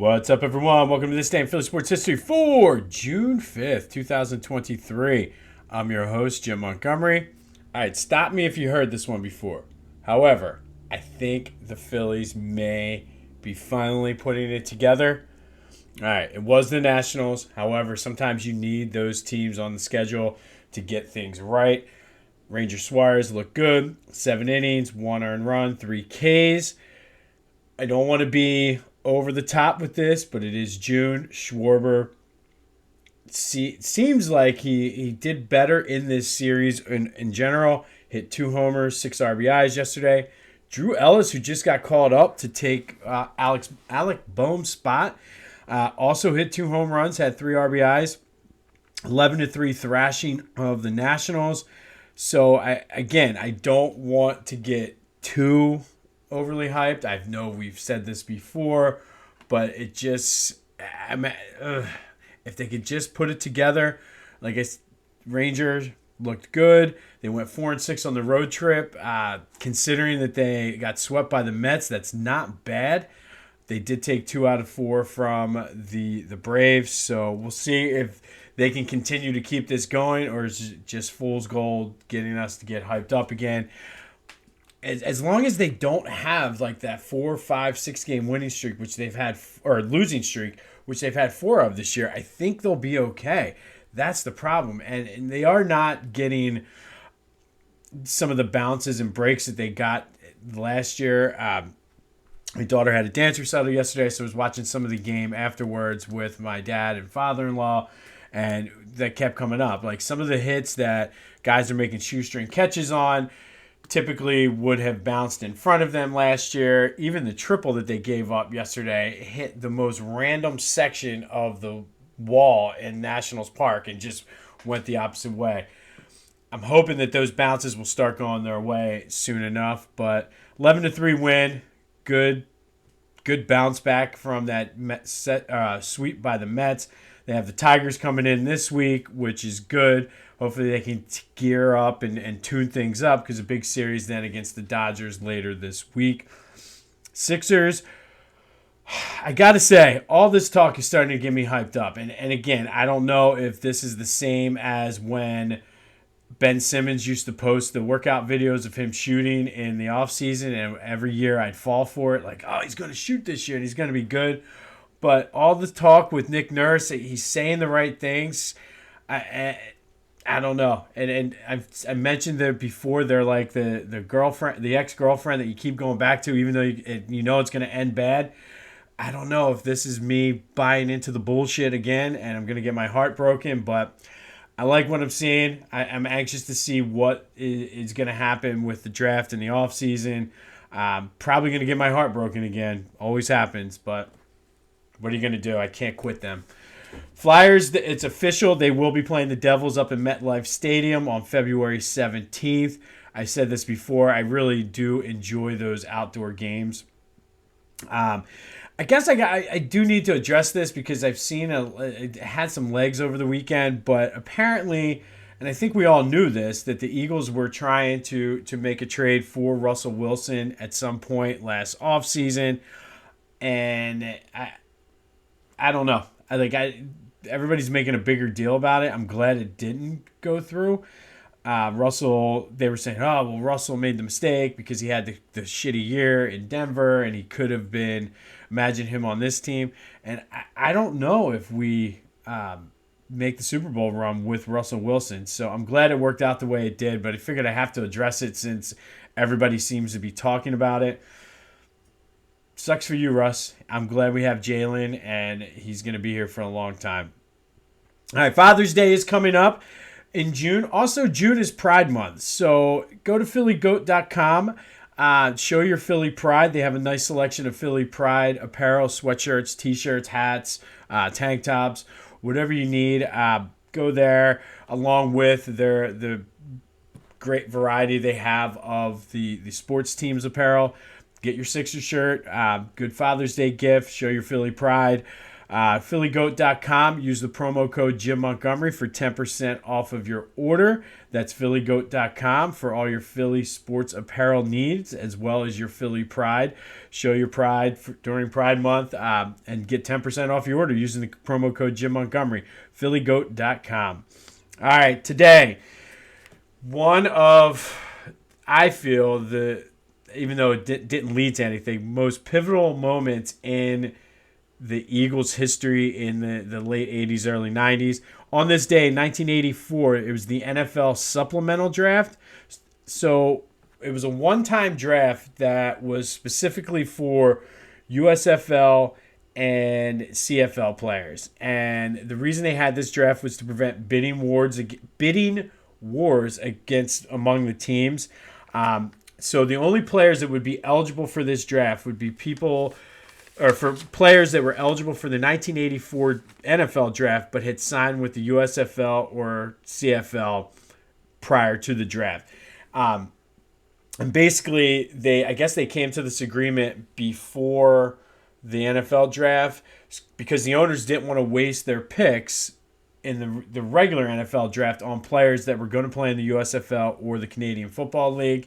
What's up, everyone? Welcome to This Day in Philly Sports History for June 5th, 2023. I'm your host, Jim Montgomery. All right, stop me if you heard this one before. However, I think the Phillies may be finally putting it together. All right, it was the Nationals. However, sometimes you need those teams on the schedule to get things right. Ranger Suarez looked good. 7 innings, 1 earned run, 3 Ks. I don't want to be over the top with this, but it is June. Schwarber seems like he did better in this series in general. Hit 2 homers, 6 RBIs yesterday. Drew Ellis, who just got called up to take Alec Boehm's spot, also hit 2 home runs, had 3 RBIs. 11-3 thrashing of the Nationals. So, I don't want to get too overly hyped. I know we've said this before, but it just, if they could just put it together, like Rangers looked good. They went 4-6 on the road trip. Considering that they got swept by the Mets, that's not bad. They did take 2 out of 4 from the Braves, so we'll see if they can continue to keep this going, or is it just fool's gold getting us to get hyped up again. As long as they don't have like that 4, 5, 6 game winning streak, which they've had, or losing streak, which they've had 4 of this year, I think they'll be okay. That's the problem. And they are not getting some of the bounces and breaks that they got last year. My daughter had a dance recital yesterday, so I was watching some of the game afterwards with my dad and father-in-law, and that kept coming up. Like some of the hits that guys are making shoestring catches on typically would have bounced in front of them last year. Even the triple that they gave up yesterday hit the most random section of the wall in Nationals Park and just went the opposite way. I'm hoping that those bounces will start going their way soon enough, but 11-3 win, good bounce back from that sweep by the Mets. They have the Tigers coming in this week, which is good. Hopefully they can gear up and tune things up, because a big series then against the Dodgers later this week. Sixers, I got to say, all this talk is starting to get me hyped up. And again, I don't know if this is the same as when Ben Simmons used to post the workout videos of him shooting in the offseason, and every year I'd fall for it. Like, oh, he's going to shoot this year and he's going to be good. But all the talk with Nick Nurse, he's saying the right things. I don't know. And I mentioned that before. They're like the girlfriend, the ex-girlfriend that you keep going back to, even though you know it's going to end bad. I don't know if this is me buying into the bullshit again and I'm going to get my heart broken, but I like what I'm seeing. I'm anxious to see what is going to happen with the draft in the offseason. Probably going to get my heart broken again. Always happens, but what are you going to do? I can't quit them. Flyers, it's official. They will be playing the Devils up in MetLife Stadium on February 17th. I said this before. I really do enjoy those outdoor games. I guess I do need to address this because I've seen it had some legs over the weekend, but apparently, and I think we all knew this, that the Eagles were trying to make a trade for Russell Wilson at some point last offseason, and I don't know. Everybody's making a bigger deal about it. I'm glad it didn't go through. Russell, they were saying, oh, well, Russell made the mistake because he had the shitty year in Denver and he could have been, imagine him on this team. And I don't know if we make the Super Bowl run with Russell Wilson. So I'm glad it worked out the way it did, but I figured I have to address it since everybody seems to be talking about it. Sucks for you, Russ. I'm glad we have Jalen, and he's going to be here for a long time. All right, Father's Day is coming up in June. Also, June is Pride Month, so go to phillygoat.com. Show your Philly pride. They have a nice selection of Philly pride apparel, sweatshirts, T-shirts, hats, tank tops, whatever you need. Go there, along with the great variety they have of the sports teams apparel. Get your Sixers shirt. Good Father's Day gift. Show your Philly pride. PhillyGoat.com. Use the promo code Jim Montgomery for 10% off of your order. That's PhillyGoat.com for all your Philly sports apparel needs, as well as your Philly pride. Show your pride during Pride Month and get 10% off your order using the promo code Jim Montgomery. PhillyGoat.com. All right, today, one of, I feel, even though it didn't lead to anything, most pivotal moments in the Eagles' history in the late 80s, early 90s. On this day, in 1984, it was the NFL Supplemental Draft. So it was a one-time draft that was specifically for USFL and CFL players. And the reason they had this draft was to prevent bidding wars against among the teams. So the only players that would be eligible for this draft would be for players that were eligible for the 1984 NFL draft but had signed with the USFL or CFL prior to the draft. And basically, I guess they came to this agreement before the NFL draft because the owners didn't want to waste their picks in the regular NFL draft on players that were going to play in the USFL or the Canadian Football League.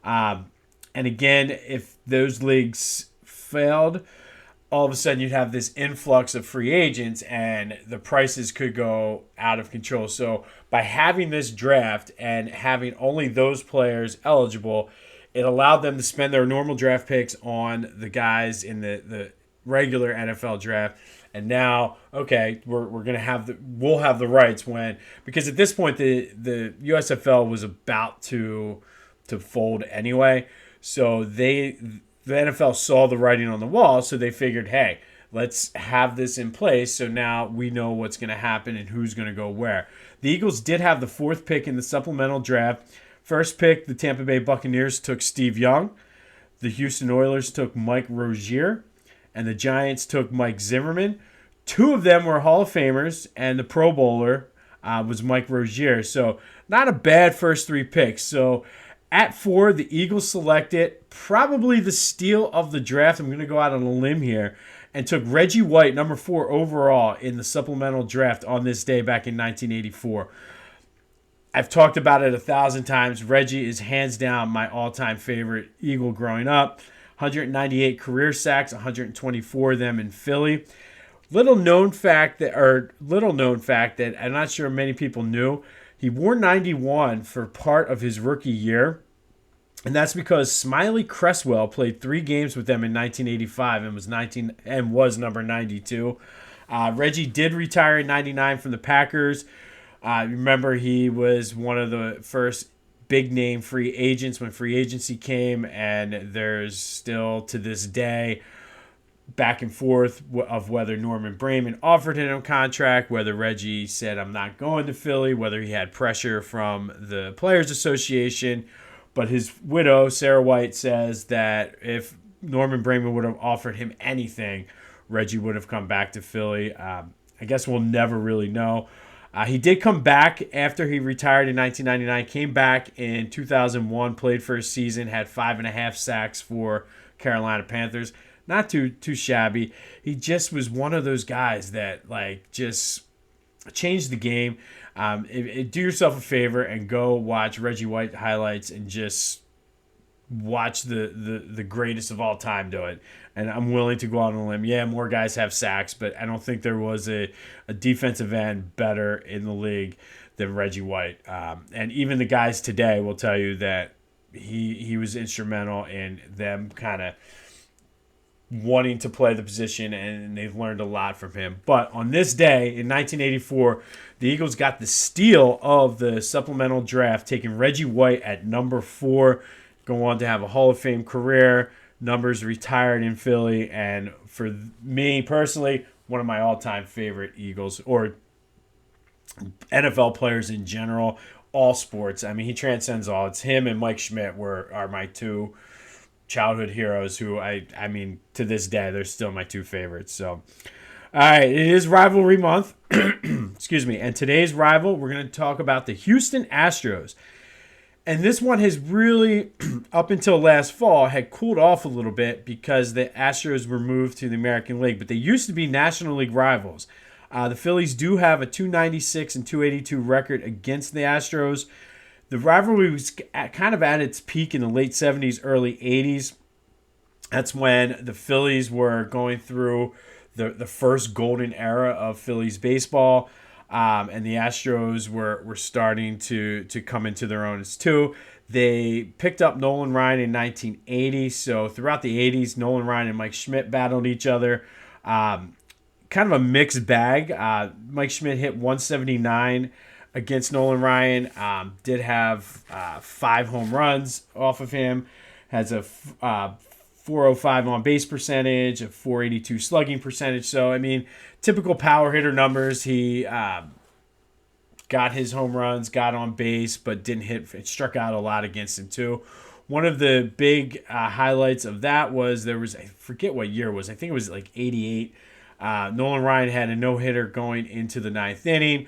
And again, if those leagues failed, all of a sudden you'd have this influx of free agents and the prices could go out of control. So by having this draft and having only those players eligible, it allowed them to spend their normal draft picks on the guys in the regular NFL draft. And now, okay, we'll have the rights because at this point the USFL was about to fold anyway. So the NFL saw the writing on the wall, so they figured, hey, let's have this in place so now we know what's going to happen and who's going to go where. The Eagles did have the 4th pick in the supplemental draft. First pick, the Tampa Bay Buccaneers took Steve Young. The Houston Oilers took Mike Rozier. And the Giants took Mike Zimmerman. 2 of them were Hall of Famers, and the Pro Bowler was Mike Rozier. So not a bad first 3 picks. So at 4, the Eagles selected probably the steal of the draft. I'm going to go out on a limb here and took Reggie White, number 4 overall in the supplemental draft on this day back in 1984. I've talked about it 1,000 times. Reggie is hands down my all-time favorite Eagle growing up. 198 career sacks, 124 of them in Philly. Little known fact that I'm not sure many people knew. He wore 91 for part of his rookie year. And that's because Smiley Cresswell played 3 games with them in 1985 and was number 92. Reggie did retire in 99 from the Packers. Remember, he was one of the first big-name free agents when free agency came, and there's still, to this day, back and forth of whether Norman Brayman offered him a contract, whether Reggie said, I'm not going to Philly, whether he had pressure from the Players Association. But his widow, Sarah White, says that if Norman Brayman would have offered him anything, Reggie would have come back to Philly. I guess we'll never really know. He did come back after he retired in 1999, came back in 2001, played for a season, had 5.5 sacks for Carolina Panthers. Not too shabby. He just was one of those guys that just changed the game. Do yourself a favor and go watch Reggie White highlights and just watch the greatest of all time do it. And I'm willing to go out on a limb. Yeah, more guys have sacks, but I don't think there was a defensive end better in the league than Reggie White. And even the guys today will tell you that he was instrumental in them kind of wanting to play the position, and they've learned a lot from him. But on this day in 1984, the Eagles got the steal of the supplemental draft, taking Reggie White at number 4, go on to have a Hall of Fame career, numbers retired in Philly, and for me personally, one of my all-time favorite Eagles or NFL players in general, all sports. I mean, he transcends all. It's him and Mike Schmidt are my 2 childhood heroes who I mean, to this day, they're still my 2 favorites. So, all right, it is rivalry month. Excuse me. And today's rival, we're going to talk about the Houston Astros. And this one has really, up until last fall, had cooled off a little bit because the Astros were moved to the American League. But they used to be National League rivals. The Phillies do have a 296 and 282 record against the Astros. The rivalry was kind of at its peak in the late 70s, early 80s. That's when the Phillies were going through the first golden era of Phillies baseball. And the Astros were starting to come into their own as too. They picked up Nolan Ryan in 1980. So throughout the 80s, Nolan Ryan and Mike Schmidt battled each other. Kind of a mixed bag. Mike Schmidt hit 179 against Nolan Ryan. Did have 5 home runs off of him. Has a 405 on base percentage, a 482 slugging percentage. So, I mean, typical power hitter numbers. He got his home runs, got on base, but didn't hit. It struck out a lot against him, too. One of the big highlights of that was I forget what year it was. I think it was like 88. Nolan Ryan had a no-hitter going into the 9th inning.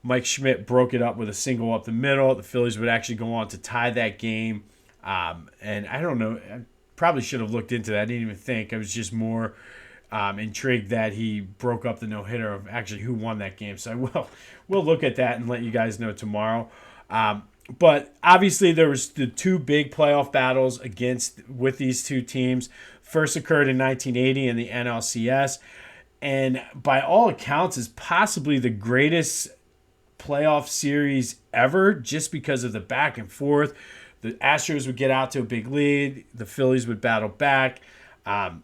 Mike Schmidt broke it up with a single up the middle. The Phillies would actually go on to tie that game. And I don't know. I probably should have looked into that. I didn't even think. I was just more intrigued that he broke up the no-hitter of actually who won that game. So we'll look at that and let you guys know tomorrow. But obviously there was the 2 big playoff battles with these 2 teams. First occurred in 1980 in the NLCS. And by all accounts is possibly the greatest playoff series ever, just because of the back and forth. The Astros would get out to a big lead. The Phillies would battle back. The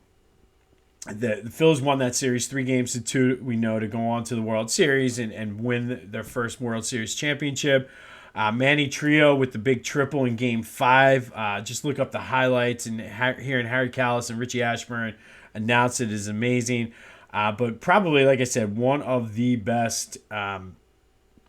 Phillies won that series 3-2, we know, to go on to the World Series and win their first World Series championship. Manny Trio with the big triple in Game 5. Just look up the highlights, and hearing Harry Kalas and Richie Ashburn announce it is amazing. But probably, like I said, one of the best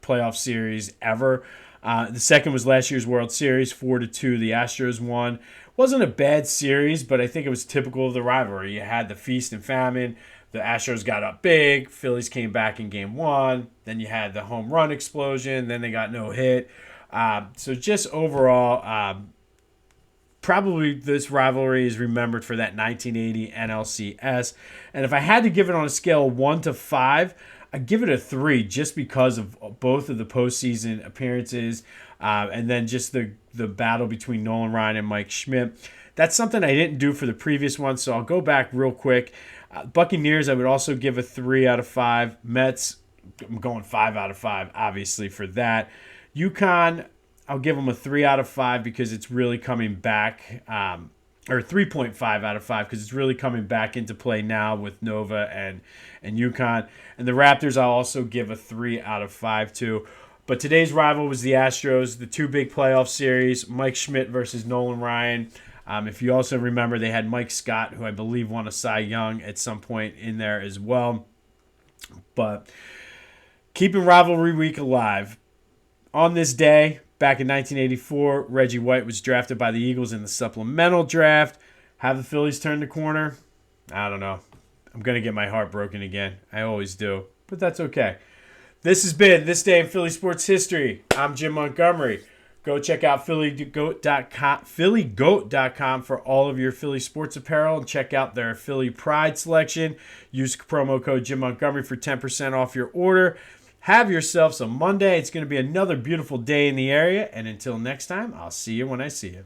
playoff series ever. The second was last year's World Series, 4-2. The Astros won. Wasn't a bad series, but I think it was typical of the rivalry. You had the feast and famine. The Astros got up big. Phillies came back in Game 1. Then you had the home run explosion. Then they got no hit. So just overall, probably this rivalry is remembered for that 1980 NLCS. And if I had to give it on a scale of 1 to 5, I'd give it a 3 just because of both of the postseason appearances and then just the battle between Nolan Ryan and Mike Schmidt. That's something I didn't do for the previous one, so I'll go back real quick. Buccaneers, I would also give a 3 out of 5. Mets, I'm going 5 out of 5, obviously, for that. UConn, I'll give them a 3 out of 5 because it's really coming back. Or 3.5 out of 5 because it's really coming back into play now with Nova and UConn. And the Raptors, I'll also give a 3 out of 5 too. But today's rival was the Astros, the 2 big playoff series, Mike Schmidt versus Nolan Ryan. If you also remember, they had Mike Scott, who I believe won a Cy Young at some point in there as well. But keeping rivalry week alive. On this day, back in 1984, Reggie White was drafted by the Eagles in the Supplemental Draft. Have the Phillies turned the corner? I don't know. I'm going to get my heart broken again. I always do. But that's okay. This has been This Day in Philly Sports History. I'm Jim Montgomery. Go check out phillygoat.com for all of your Philly sports apparel. And check out their Philly Pride selection. Use promo code Jim Montgomery for 10% off your order. Have yourself some Monday. It's going to be another beautiful day in the area. And until next time, I'll see you when I see you.